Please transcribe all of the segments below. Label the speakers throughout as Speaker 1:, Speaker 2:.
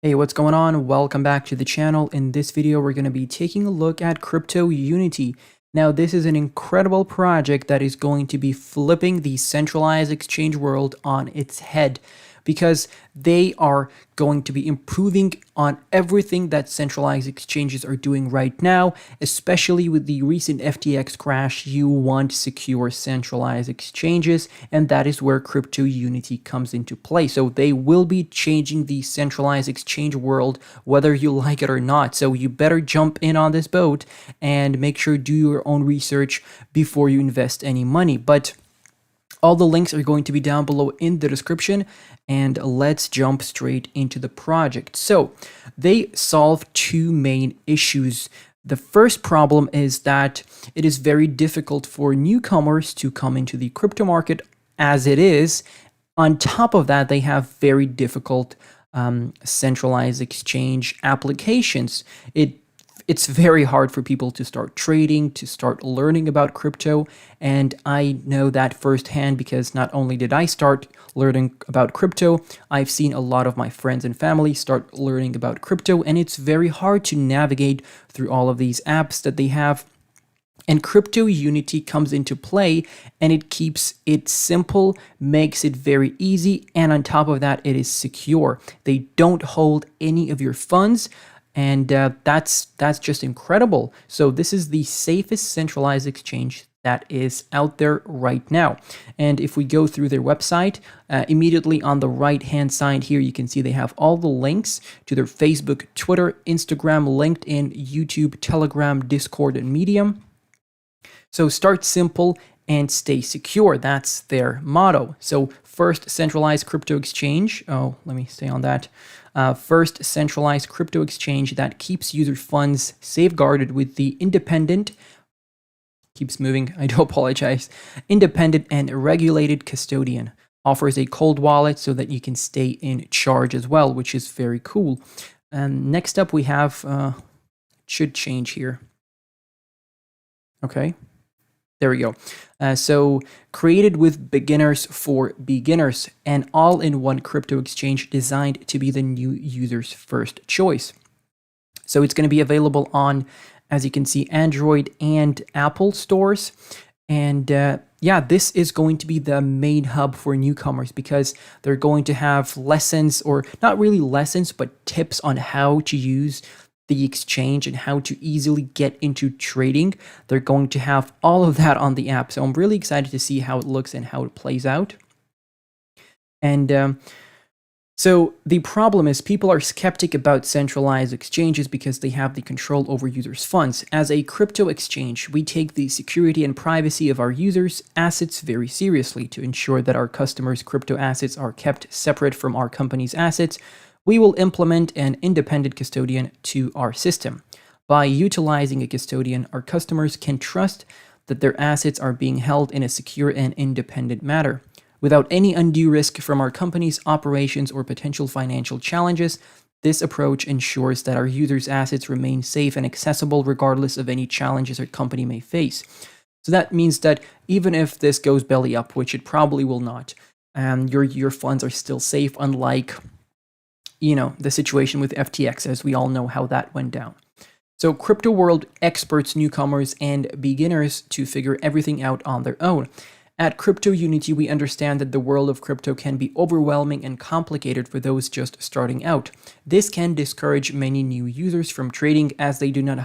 Speaker 1: Hey, what's going on? Welcome back to the channel. In this video, we're going to be taking a look at CryptoUnity. Now, this is an incredible project that is going to be flipping the centralized exchange world on its head, because they are going to be improving on everything that centralized exchanges are doing right now. Especially with the recent FTX crash, you want secure centralized exchanges, and that is where CryptoUnity comes into play. So they will be changing the centralized exchange world, whether you like it or not. So you better jump in on this boat and make sure do your own research before you invest any money. But all the links are going to be down below in the description, and let's jump straight into the project. So they solve two main issues. The first problem is that it is very difficult for newcomers to come into the crypto market as it is. On top of that, they have very difficult centralized exchange applications. It's very hard for people to start trading, to start learning about crypto. And I know that firsthand, because not only did I start learning about crypto, I've seen a lot of my friends and family start learning about crypto, and it's very hard to navigate through all of these apps that they have. And CryptoUnity comes into play, and it keeps it simple, makes it very easy, and on top of that, it is secure. They don't hold any of your funds. And that's just incredible. So this is the safest centralized exchange that is out there right now. And if we go through their website, immediately on the right-hand side here, you can see they have all the links to their Facebook, Twitter, Instagram, LinkedIn, YouTube, Telegram, Discord, and Medium. So start simple and stay secure. That's their motto. So first centralized crypto exchange. Oh, let me stay on that. First centralized crypto exchange that keeps user funds safeguarded with the independent, keeps moving, I do apologize, independent and regulated custodian. Offers a cold wallet so that you can stay in charge as well, which is very cool. And next up we have, should change here. Okay. There we go. So created with beginners for beginners, an all-in-one crypto exchange designed to be the new user's first choice. So it's going to be available on, as you can see, Android and Apple stores. And yeah, this is going to be the main hub for newcomers, because they're going to have lessons, or not really lessons, but tips on how to use the exchange and how to easily get into trading. They're going to have all of that on the app. So I'm really excited to see how it looks and how it plays out. And so the problem is people are skeptic about centralized exchanges because they have the control over users' funds. As a crypto exchange, we take the security and privacy of our users' assets very seriously. To ensure that our customers' crypto assets are kept separate from our company's assets, we will implement an independent custodian to our system. By utilizing a custodian, our customers can trust that their assets are being held in a secure and independent manner. Without any undue risk from our company's operations or potential financial challenges, this approach ensures that our users' assets remain safe and accessible regardless of any challenges our company may face. So that means that even if this goes belly up, which it probably will not, your funds are still safe, unlike the situation with FTX, as we all know how that went down. So crypto world experts, newcomers, and beginners to figure everything out on their own. At CryptoUnity, we understand that the world of crypto can be overwhelming and complicated for those just starting out. This can discourage many new users from trading, as they do not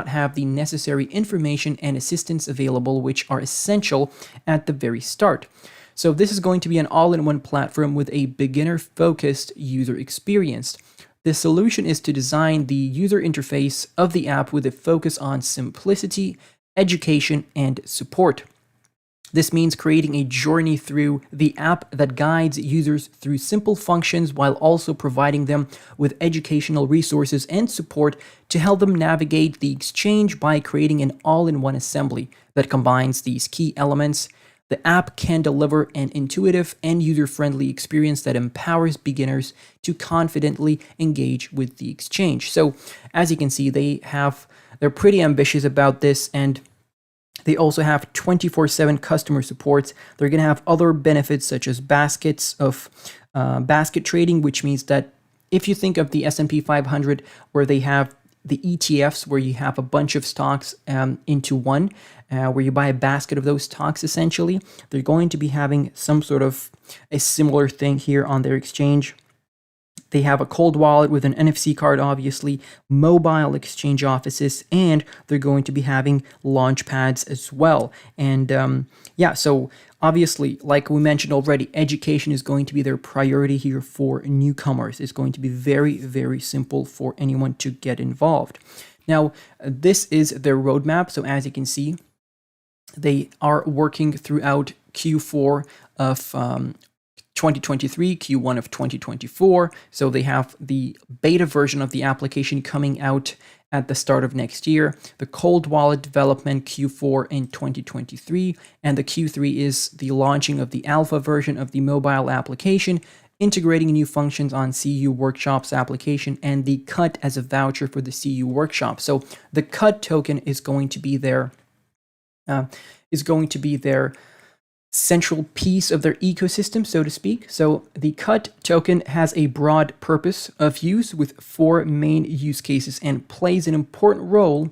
Speaker 1: have the necessary information and assistance available, which are essential at the very start. So this is going to be an all-in-one platform with a beginner-focused user experience. The solution is to design the user interface of the app with a focus on simplicity, education, and support. This means creating a journey through the app that guides users through simple functions while also providing them with educational resources and support to help them navigate the exchange by creating an all-in-one assembly that combines these key elements. The app can deliver an intuitive and user-friendly experience that empowers beginners to confidently engage with the exchange. So as you can see, they're pretty ambitious about this, and they also have 24/7 customer support. They're going to have other benefits such as basket trading, which means that if you think of the S&P 500, where they have the ETFs, where you have a bunch of stocks into one, where you buy a basket of those stocks, essentially, they're going to be having some sort of a similar thing here on their exchange. They have a cold wallet with an NFC card, obviously, mobile exchange offices, and they're going to be having launch pads as well. And yeah, so obviously, like we mentioned already, education is going to be their priority here for newcomers. It's going to be very, very simple for anyone to get involved. Now, this is their roadmap. So as you can see, they are working throughout Q4 of 2023, Q1 of 2024. So they have the beta version of the application coming out at the start of next year, the cold wallet development Q4 in 2023, and the Q3 is the launching of the alpha version of the mobile application, integrating new functions on CU Workshops application, and the cut as a voucher for the CU Workshop. So the cut token is going to be their central piece of their ecosystem, so to speak. So the cut token has a broad purpose of use with 4 main use cases and plays an important role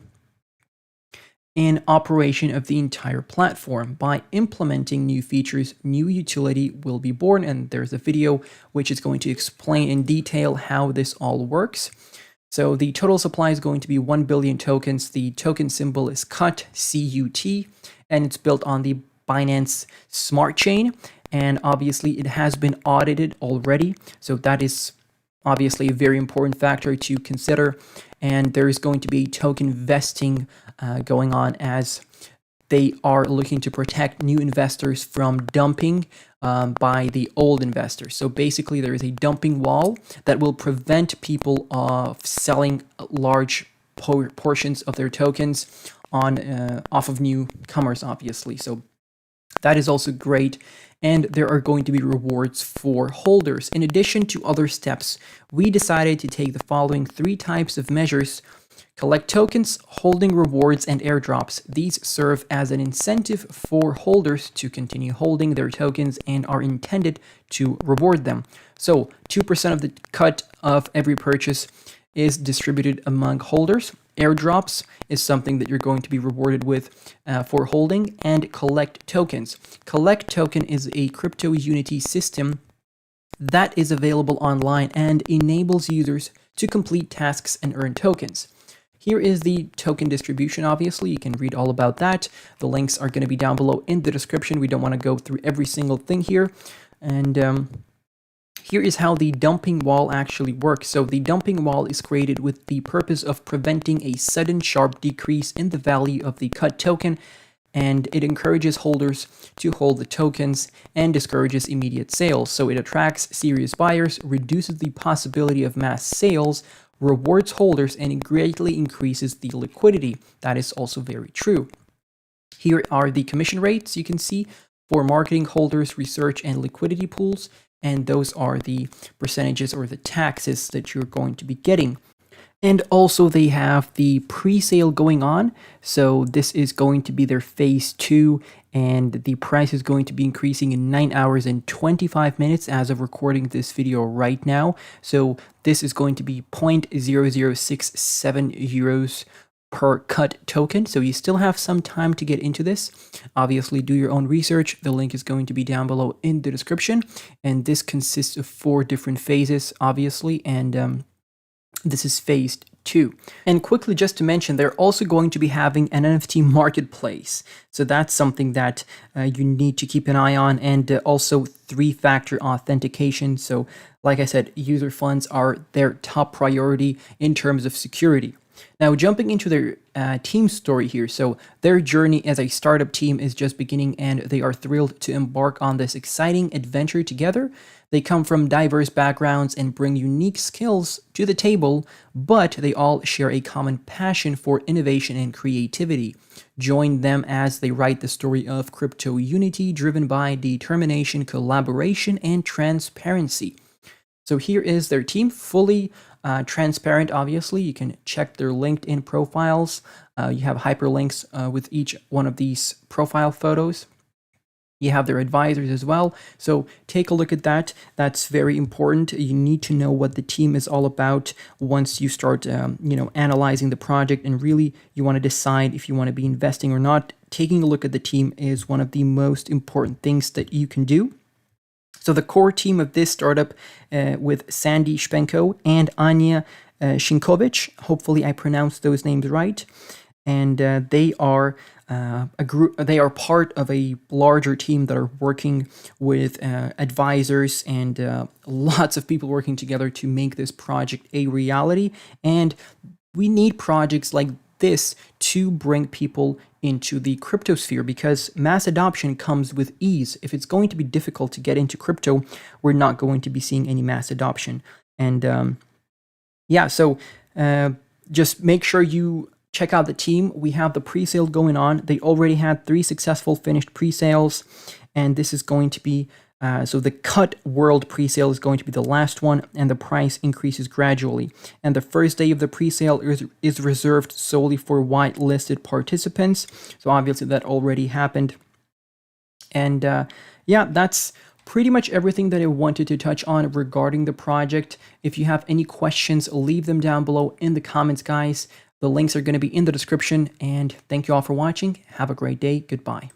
Speaker 1: in operation of the entire platform. By implementing new features, new utility will be born, and there's a video which is going to explain in detail how this all works. So the total supply is going to be 1 billion tokens. The token symbol is CUT, C-U-T, and it's built on the Binance Smart Chain, and obviously it has been audited already, so that is obviously a very important factor to consider. And there is going to be token vesting going on, as they are looking to protect new investors from dumping by the old investors. So basically there is a dumping wall that will prevent people of selling large portions of their tokens on off of newcomers, obviously. So that is also great, and there are going to be rewards for holders. In addition to other steps, we decided to take the following 3 types of measures: collect tokens, holding rewards, and airdrops. These serve as an incentive for holders to continue holding their tokens and are intended to reward them. So 2% of the cut of every purchase is distributed among holders. Airdrops is something that you're going to be rewarded with for holding, and collect tokens. Collect token is a CryptoUnity system that is available online and enables users to complete tasks and earn tokens. Here is the token distribution, obviously. You can read all about that. The links are going to be down below in the description. We don't want to go through every single thing here. And here is how the dumping wall actually works. So the dumping wall is created with the purpose of preventing a sudden sharp decrease in the value of the cut token, and it encourages holders to hold the tokens and discourages immediate sales. So it attracts serious buyers, reduces the possibility of mass sales, rewards holders, and it greatly increases the liquidity. That is also very true. Here are the commission rates you can see for marketing, holders, research, and liquidity pools. And those are the percentages or the taxes that you're going to be getting. And also they have the pre-sale going on. So this is going to be their phase 2, and the price is going to be increasing in 9 hours and 25 minutes as of recording this video right now. So this is going to be 0.0067 euros per cut token. So you still have some time to get into this. Obviously, do your own research. The link is going to be down below in the description. And this consists of 4 different phases, obviously. And this is phase 2. And quickly, just to mention, they're also going to be having an NFT marketplace. So that's something that you need to keep an eye on. And also 3-factor authentication. So like I said, user funds are their top priority in terms of security. Now, jumping into their team story here. So their journey as a startup team is just beginning, and they are thrilled to embark on this exciting adventure together. They come from diverse backgrounds and bring unique skills to the table, but they all share a common passion for innovation and creativity. Join them as they write the story of CryptoUnity, driven by determination, collaboration, and transparency. So here is their team, fully transparent, obviously. You can check their LinkedIn profiles. You have hyperlinks with each one of these profile photos. You have their advisors as well. So take a look at that. That's very important. You need to know what the team is all about once you start, analyzing the project, and really you want to decide if you want to be investing or not. Taking a look at the team is one of the most important things that you can do. So the core team of this startup with Sandy Shpenko and Anya Shinkovich, hopefully I pronounced those names right, and they are a group. They are part of a larger team that are working with advisors and lots of people working together to make this project a reality. And we need projects like this to bring people into the crypto sphere, because mass adoption comes with ease. If it's going to be difficult to get into crypto, we're not going to be seeing any mass adoption. And so just make sure you check out the team. We have the pre-sale going on. They already had 3 successful finished pre-sales, and this is going to be so the cut world pre-sale is going to be the last one, and the price increases gradually. And the first day of the pre-sale is reserved solely for whitelisted participants. So obviously that already happened. And that's pretty much everything that I wanted to touch on regarding the project. If you have any questions, leave them down below in the comments, guys. The links are going to be in the description. And thank you all for watching. Have a great day. Goodbye.